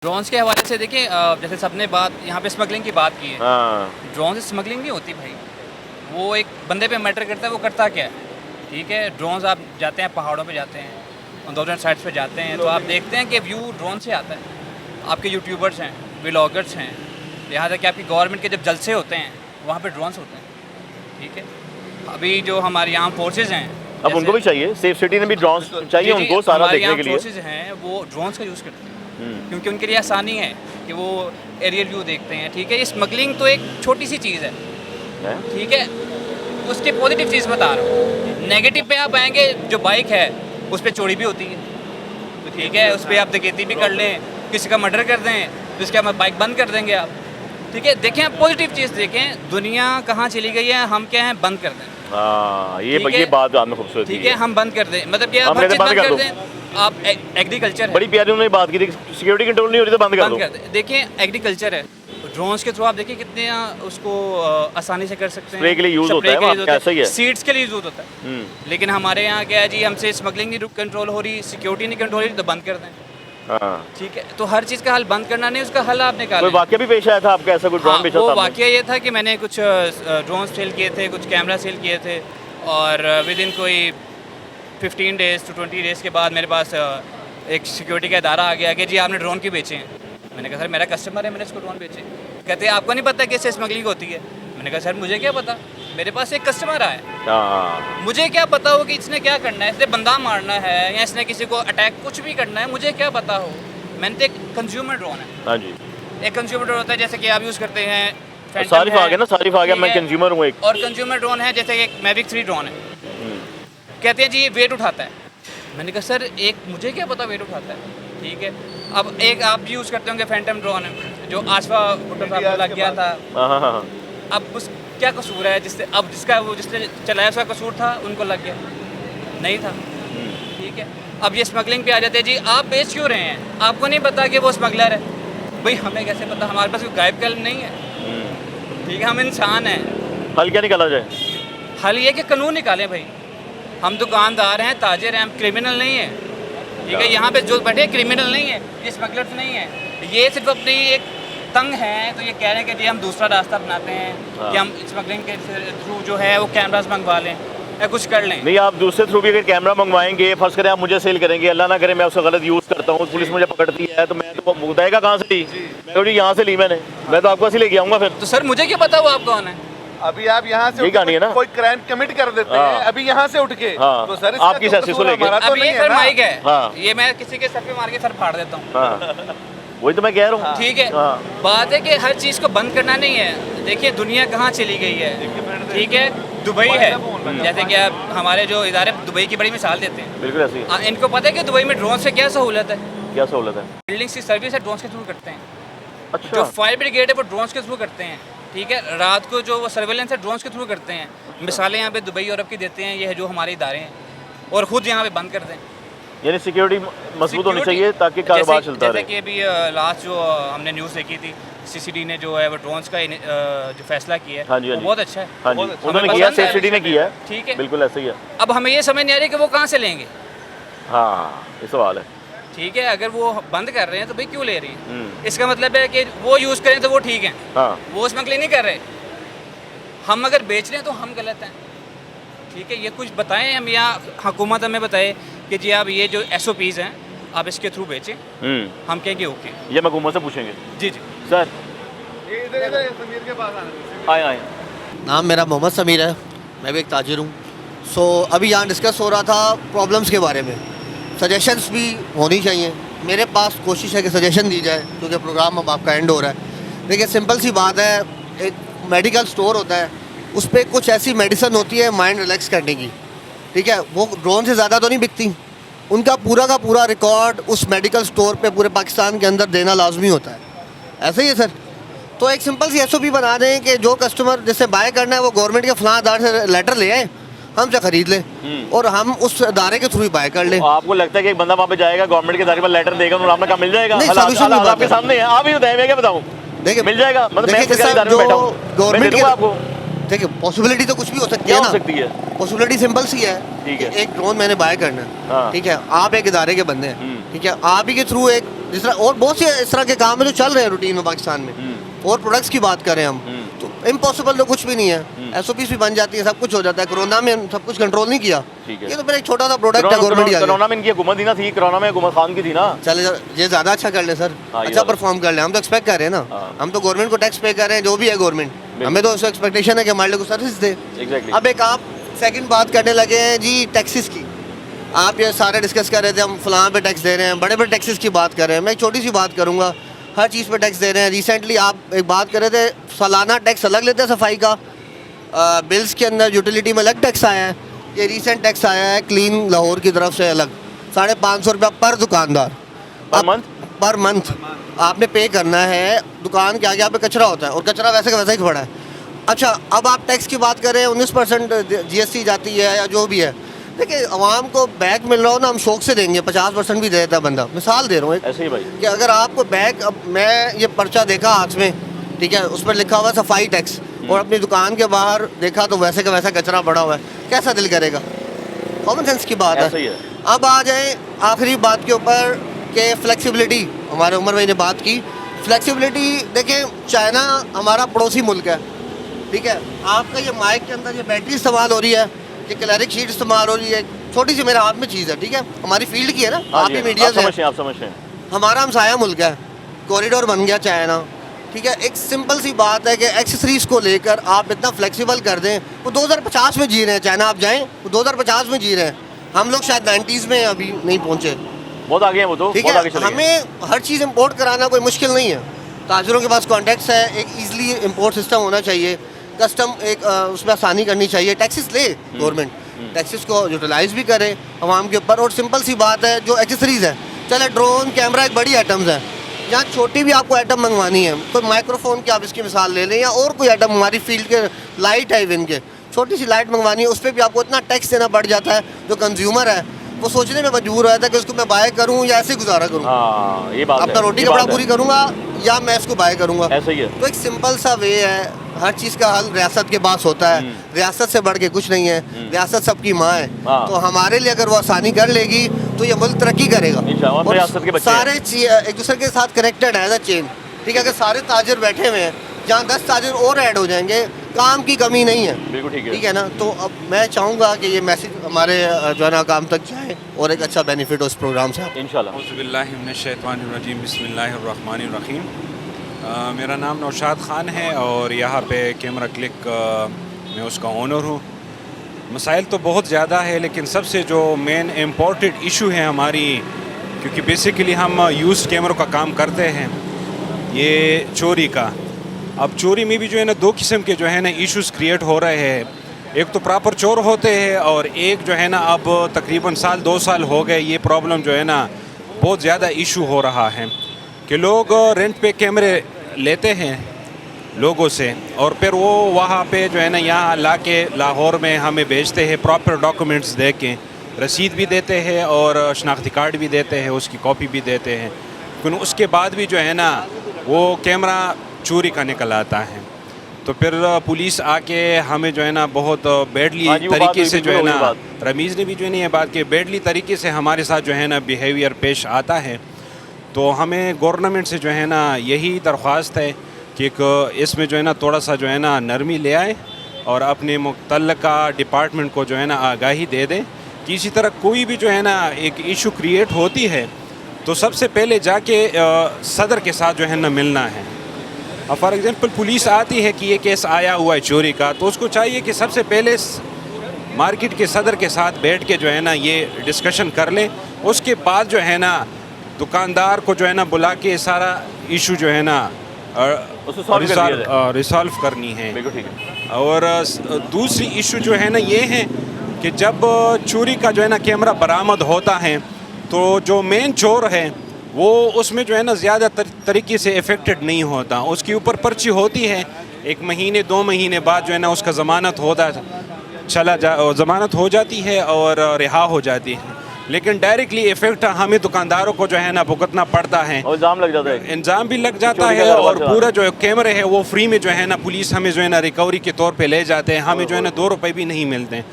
Drones के हवाले से देखिए जैसे सबने बात यहाँ पे स्मगलिंग की बात की है। ड्रोन से स्मगलिंग नहीं होती भाई, वो एक बंदे पे मैटर करता है वो करता क्या है। ठीक है, ड्रोन्स आप जाते हैं पहाड़ों पे जाते हैं, उन दोनों साइड्स पे जाते हैं तो आप देखते हैं कि व्यू ड्रोन से आता है। आपके यूट्यूबर्स हैं, व्लॉगर्स हैं, यहाँ तक कि आपकी गवर्नमेंट के जब जलसे होते हैं वहाँ पे ड्रोन्स होते हैं। ठीक है, अभी जो हमारे यहाँ फोर्सेज हैं, अब उनको भी चाहिए, सेफ सिटी ने भी ड्रोन्स चाहिए उनको सारा देखने के लिए। फोर्सेज हैं वो ड्रोन्स का यूज़ करते हैं क्योंकि उनके लिए आसानी है कि वो एरियल व्यू देखते हैं। ठीक है, ये स्मगलिंग तो एक छोटी सी चीज़ है। ठीक है, उसके पॉजिटिव चीज़ बता रहा हूँ। नेगेटिव पे आप आएंगे, जो बाइक है उस पर चोरी भी होती है। तो ठीक है, उस पर आप डकैती भी कर लें, किसी का मर्डर कर दें तो इसके बाद बाइक बंद कर देंगे आप। ठीक है, देखें आप पॉजिटिव चीज़ देखें, दुनिया कहाँ चली गई है, हम क्या हैं बंद कर दें। ये बात आपने खूबसूरत। ठीक है, हम बंद कर दें, मतलब क्या हर चीज़ बंद कर दें। आप एग्रीकल्चर, बड़ी प्यारी उन्होंने बात की थी, सिक्योरिटी कंट्रोल नहीं हो रही तो बंद कर दो। देखिए एग्रीकल्चर है, ड्रोन्स के थ्रू आप देखिए कितने उसको आसानी से कर सकते हैं। स्प्रे के लिए यूज होता है, कैसा ही है, सीड्स के लिए यूज होता है। लेकिन हमारे यहाँ क्या है जी, हमसे स्मगलिंग नहीं कंट्रोल हो रही, सिक्योरिटी नहीं कंट्रोल हो रही तो बंद कर दें। ठीक है, तो हर चीज़ का हल बंद करना नहीं, उसका हल आप निकालें। कोई वाकया भी पेश आया था आपका ऐसा, कोई ड्रोन बेचा था? वो वाकया ये था कि मैंने कुछ ड्रोन सेल किए थे, कुछ कैमरा सेल किए थे और विद इन कोई 15 डेज़ to 20 डेज़ के बाद मेरे पास एक सिक्योरिटी का इदारा आ गया कि जी आपने ड्रोन क्यों बेचे हैं। मैंने कहा सर मेरा कस्टमर है, मैंने इसको ड्रोन बेचे। कहते हैं आपको नहीं पता कि इससे स्मगलिंग होती है। मैंने कहा सर मुझे क्या पता, मेरे पास एक कस्टमर आया, मुझे क्या पता हो कि इसने क्या करना है, इसने बंदा मारना है या इसने किसी को अटैक कुछ भी करना है, मुझे क्या पता हो। मैंने तो एक कंज्यूमर ड्रोन है। हाँ जी, एक कंज्यूमर ड्रोन होता है जैसे कि आप यूज़ करते हैं सारिफ आ गया ना, सारिफ आ गया, मैं कंज्यूमर हूँ एक। और कंज्यूमर ड्रोन है जैसे एक मैविक 3 ड्रोन है, कहते हैं जी ये वेट उठाता है। मैंने कहा सर एक मुझे क्या पता वेट उठाता है। ठीक है, अब एक आप यूज़ करते होंगे फैंटम ड्रोन जो आसफा भुट्टो साहब को लग गया था। अब उस क्या कसूर है जिससे, अब जिसने चलाया उसका कसूर था, उनको लग गया नहीं था। ठीक है, अब ये स्मगलिंग पे आ जाते हैं जी, आप बेच क्यों रहे हैं, आपको नहीं पता कि वो स्मगलर है। भाई हमें कैसे पता, हमारे पास कोई गायब कलम नहीं है। ठीक है, हम इंसान हैं। हल क्या निकाला जाए? हल ये कि कानून निकालें भाई। हम दुकानदार हैं, ताजिर हैं, हम क्रिमिनल नहीं है। ठीक है, यहाँ पे जो बैठे क्रिमिनल नहीं है, ये स्मगलर्स नहीं है, ये सिर्फ अपनी एक तंग है तो ये कह रहे हैं कि जी हम दूसरा रास्ता अपनाते हैं कि हम स्मगलिंग के थ्रू जो है वो कैमरास मंगवा लें या कुछ कर लें। नहीं, आप दूसरे थ्रू भी अगर कैमरा मंगवाएंगे, फर्ज करें आप मुझे सेल करेंगे, अल्लाह ना करे मैं उसका गलत यूज़ करता हूँ, पुलिस मुझे पकड़ती है तो मैं तो मुद्दाएगा कहाँ से ली, मैं तो यहाँ से ली मैंने, मैं तो आपको ऐसे लेके आऊँगा फिर। तो सर मुझे क्या पता वो आप कौन है। अभी आप यहाँ से है ना, कोई क्राइम कमिट कर देते हैं अभी यहाँ से उठ के, तो सर आपकी सैसी को लेके अभी ये सर माइक है, ये मैं किसी के सर पे मार के सर फाड़ देता हूँ। वही तो मैं कह रहा हूँ। ठीक है, बात है कि हर चीज़ को बंद करना नहीं है। देखिए दुनिया कहाँ चली गई है। ठीक है, दुबई है, जैसे कि आप हमारे जो इदारे दुबई की बड़ी मिसाल देते हैं, बिल्कुल ऐसी है। इनको पता है कि दुबई में ड्रोन से क्या सहूलत है। क्या सहूलत है? बिल्डिंग्स की सर्विस है ड्रोन के थ्रू करते हैं। अच्छा, जो फायर ब्रिगेड है वो ड्रोन के थ्रू करते हैं। ठीक है, रात को जो सर्वेलेंस है ड्रोन के थ्रू करते हैं। मिसालें यहाँ पे दुबई यूरोप की देते हैं, ये है जो हमारे इदारे हैं, और खुद यहाँ पे बंद कर दें। यानी सिक्योरिटी मजबूत होनी चाहिए ताकि कारोबार चलता रहे। जैसे कि अभी लास्ट जो हमने न्यूज़ देखी थी, सीसीडी ने जो है वो ड्रोन्स का जो फैसला किया है वो बहुत अच्छा है। हाँ जी, उन्होंने किया, सेफ सिटी ने किया है। ठीक है, बिल्कुल ऐसे ही है। अब हमें ये समझ नहीं आ रही कि वो कहाँ से लेंगे। हाँ, ये सवाल है। ठीक है, अगर वो बंद कर रहे हैं तो भाई क्यों ले रही है। इसका मतलब है कि वो यूज़ करें तो वो ठीक है, वो स्मगलिंग नहीं कर रहे। हम अगर बेच रहे हैं तो हम गलत हैं। ठीक है, ये कुछ बताएं हम, या हुकूमत हमें बताए कि जी आप ये जो SOPs हैं आप इसके थ्रू बेचें, हम कहेंगे ओके। ये मैं हुकूमत से पूछेंगे। जी जी सर समीर के पास आए। नाम मेरा मोहम्मद समीर है, मैं भी एक ताजिर हूँ। अभी यहाँ डिस्कस हो रहा था प्रॉब्लम्स के बारे में, सजेशंस भी होनी चाहिए। मेरे पास कोशिश है कि सजेशन दी जाए क्योंकि प्रोग्राम अब आपका एंड हो रहा है। देखिए सिंपल सी बात है, एक मेडिकल स्टोर होता है, उस पर कुछ ऐसी मेडिसिन होती है माइंड रिलैक्स करने की। ठीक है, वो ड्रोन से ज़्यादा तो नहीं बिकती, उनका पूरा का पूरा रिकॉर्ड उस मेडिकल स्टोर पे पूरे पाकिस्तान के अंदर देना लाजमी होता है। ऐसे ही है सर। तो एक सिंपल सी SOP बना दें कि जो कस्टमर जिससे बाय करना है वो गवर्नमेंट के फलां अदारे से लेटर ले आए, हमसे खरीद ले और हम उस अदारे के थ्रू ही बाय कर लें। आपको लगता है कि एक बंदा वहाँ पे जाएगा, गवर्नमेंट के अदारे पर लेटर देगा, उन्हें आपने कहा मिल जाएगा? नहीं, सॉल्यूशन आपके सामने है, आप ही बताएं, मैं क्या बताऊँ। देखिए मिल जाएगा, मतलब मैं गवर्नमेंट के आपको। देखिए पॉसिबिलिटी तो कुछ भी हो सकती है ना। पॉसिबिलिटी सिंपल सी है, ठीक है, एक ड्रोन मैंने बाय करना है। ठीक है, आप एक इदारे के बंदे हैं, ठीक है, आप ही के थ्रू एक जिस तरह और बहुत से इस तरह के काम है जो चल रहे हैं रूटीन में पाकिस्तान में, और प्रोडक्ट्स की बात करें हम तो इम्पॉसिबल तो कुछ भी नहीं है, SOPs भी बन जाती है, सब कुछ हो जाता है। कोरोना में सब कुछ कंट्रोल नहीं किया, ये तो मेरा एक छोटा सा प्रोडक्ट है गवर्नमेंट। कोरोना में इनकी हुकूमत ही ना थी, कोरोना में हुकूमत खान की थी ना। चले ये ज़्यादा अच्छा कर ले सर, अच्छा परफॉर्म कर ले, हम तो एक्सपेक्ट कर रहे हैं ना, हम तो गवर्नमेंट को टैक्स पे कर रहे हैं, जो भी है गवर्नमेंट, हमें तो उसको एक्सपेक्टेशन है कि हमारे लिए सर्विस दे। अब एक आप सेकंड बात करने लगे हैं जी टैक्सेस की, आप ये सारे डिस्कस कर रहे थे, हम फलां पे टैक्स दे रहे हैं, बड़े बड़े टैक्सेस की बात कर रहे हैं। मैं एक छोटी सी बात करूँगा, हर चीज़ पे टैक्स दे रहे हैं। रिसेंटली आप एक बात कर रहे थे, सालाना टैक्स अलग लेते हैं सफाई का, बिल्स के अंदर यूटिलिटी में अलग टैक्स आया है, ये रिसेंट टैक्स आया है क्लीन लाहौर की तरफ से अलग, 550 रुपया पर दुकानदार पर मंथ आपने पे करना है। दुकान के आगे आप पे कचरा होता है और कचरा वैसे का वैसा ही पड़ा है। अच्छा, अब आप टैक्स की बात करें, 19% GST जाती है या जो भी है। देखिए, आवाम को बैग मिल रहा हो ना, हम शौक से देंगे, 50% भी दे देता बंदा। मिसाल दे रहा हूँ ऐसे ही भाई कि अगर आपको बैग, अब मैं ये पर्चा देखा हाथ में, ठीक है, उस पर लिखा हुआ सफाई टैक्स, और अपनी दुकान के बाहर देखा तो वैसे का वैसा कचरा पड़ा हुआ है, कैसा दिल करेगा? कॉमन सेंस की बात है। अब आ जाए आखिरी बात के ऊपर कि फ्लेक्सिबिलिटी, हमारे उमर भाई ने बात की फ्लेक्सिबिलिटी। देखें, चाइना हमारा पड़ोसी मुल्क है, ठीक है, आपका ये माइक के अंदर ये बैटरी इस्तेमाल हो रही है, ये क्लैरिक शीट इस्तेमाल हो रही है, छोटी सी मेरे हाथ में चीज़ है, ठीक है, हमारी फील्ड की है ना, आप ही मीडिया से, आप समझते हैं, हमारा हमसाया मुल्क है, कॉरिडोर बन गया चाइना, ठीक है। एक सिंपल सी बात है कि एक्सेसरीज को लेकर आप इतना फ्लेक्सिबल कर दें। वो 2050 में जी रहे हैं, चाइना आप जाएं वो 2050 में जी रहे हैं, हम लोग शायद 90s में अभी नहीं पहुँचे, बहुत आगे हैं वो तो, ठीक है। हमें हर चीज़ इंपोर्ट कराना कोई मुश्किल नहीं है, ताजरों के पास कॉन्टैक्ट्स है, एक ईजिली इंपोर्ट सिस्टम होना चाहिए, कस्टम एक उसमें आसानी करनी चाहिए, टैक्सेस ले गवर्नमेंट, टैक्सेस को यूटिलाइज भी करे आवाम के ऊपर। और सिंपल सी बात है, जो एक्सेसरीज है, चले ड्रोन कैमरा एक बड़ी आइटम्स है, यहाँ छोटी भी आपको आइटम मंगवानी है, कोई माइक्रोफोन की आप इसकी मिसाल ले लें, या और कोई आइटम, हमारी फील्ड के लाइट है इवन के, छोटी सी लाइट मंगवानी है, उस पर भी आपको इतना टैक्स देना पड़ जाता है। जो कंज्यूमर है वो सोचने में मजबूर रहता है कि उसको मैं बाय करूँ या ऐसे गुजारा करूँ, ये बात अपना रोटी कपड़ा पूरी करूँगा या मैं इसको बाय करूँगा, ऐसा ही है। तो एक सिंपल सा वे है, हर चीज़ का हल रियासत के पास होता है, रियासत से बढ़ के कुछ नहीं है, रियासत सबकी माँ है, तो हमारे लिए अगर वो आसानी कर लेगी तो ये मुल्क तरक्की करेगा। और सारे एक दूसरे के साथ कनेक्टेड है एज अ चेन, ठीक है। अगर सारे ताजर बैठे हुए हैं, जहाँ 10 ताजर और ऐड हो जाएंगे, काम की कमी नहीं है, बिल्कुल ठीक है ना। तो अब मैं चाहूँगा कि ये मैसेज हमारे जो है ना काम तक जाए और एक अच्छा बेनिफिट हो इस प्रोग्राम से इंशाल्लाह। औज़ुबिल्लाहिमिनश्शैतानिर्रजीम, बिस्मिल्लाहिर्रहमानिर्रहीम। मेरा नाम नौशाद ख़ान है और यहाँ पे कैमरा क्लिक मैं उसका ओनर हूँ। मसाइल तो बहुत ज़्यादा है, लेकिन सबसे जो मेन इम्पोर्टेंट इशू है हमारी, क्योंकि बेसिकली हम यूज़ कैमरों का काम करते हैं, ये चोरी का। अब चोरी में भी जो है ना 2 किस्म के जो है ना इश्यूज़ क्रिएट हो रहे हैं। एक तो प्रॉपर चोर होते हैं, और एक जो है ना अब तकरीबन 1-2 साल हो गए ये प्रॉब्लम जो है ना बहुत ज़्यादा इशू हो रहा है कि लोग रेंट पे कैमरे लेते हैं लोगों से, और फिर वो वहाँ पे जो है ना यहाँ ला के लाहौर में हमें भेजते हैं, प्रॉपर डॉक्यूमेंट्स दे के, रसीद भी देते हैं और शनाख्ती कार्ड भी देते हैं, उसकी कॉपी भी देते हैं, लेकिन उसके बाद भी जो है ना वो कैमरा चोरी का निकल आता है। तो फिर पुलिस आके हमें जो है ना बहुत बैडली तरीके से जो है ना, रमीज़ ने भी जो है ना ये बात कि बैडली तरीके से हमारे साथ जो है ना बिहेवियर पेश आता है। तो हमें गवर्नमेंट से जो है ना यही दरख्वास्त है कि इसमें जो है ना थोड़ा सा जो है ना नरमी ले आए और अपने मुतल्लिका डिपार्टमेंट को जो है ना आगाही दे दें कि इसी तरह कोई भी जो है ना एक इशू क्रिएट होती है तो सबसे पहले जाके सदर के साथ जो है ना मिलना है। अब फॉर एग्ज़ाम्पल पुलिस आती है कि ये केस आया हुआ है चोरी का, तो उसको चाहिए कि सबसे पहले मार्केट के सदर के साथ बैठ के जो है ना ये डिस्कशन कर लें, उसके बाद जो है ना दुकानदार को जो है ना बुला के सारा इशू जो है ना रिसॉल्व करनी है। और दूसरी इशू जो है ना ये है कि जब चोरी का जो है ना कैमरा बरामद होता है तो जो मेन चोर है वो उसमें जो है ना ज़्यादा तरीके से इफ़ेक्टेड नहीं होता, उसके ऊपर पर्ची होती है, 1 महीने 2 महीने बाद जो है ना उसका ज़मानत ज़मानत हो जाती है और रिहा हो जाती है, लेकिन डायरेक्टली इफेक्ट हमें दुकानदारों को जो है ना भुगतना पड़ता है, और इल्ज़ाम लग जाता है, इल्ज़ाम भी लग जाता है, और पूरा जो कैमरे है वो फ्री में जो है ना पुलिस हमें जो है ना रिकवरी के तौर पे ले जाते हैं, हमें जो है ना 2 रुपए भी नहीं मिलते हैं।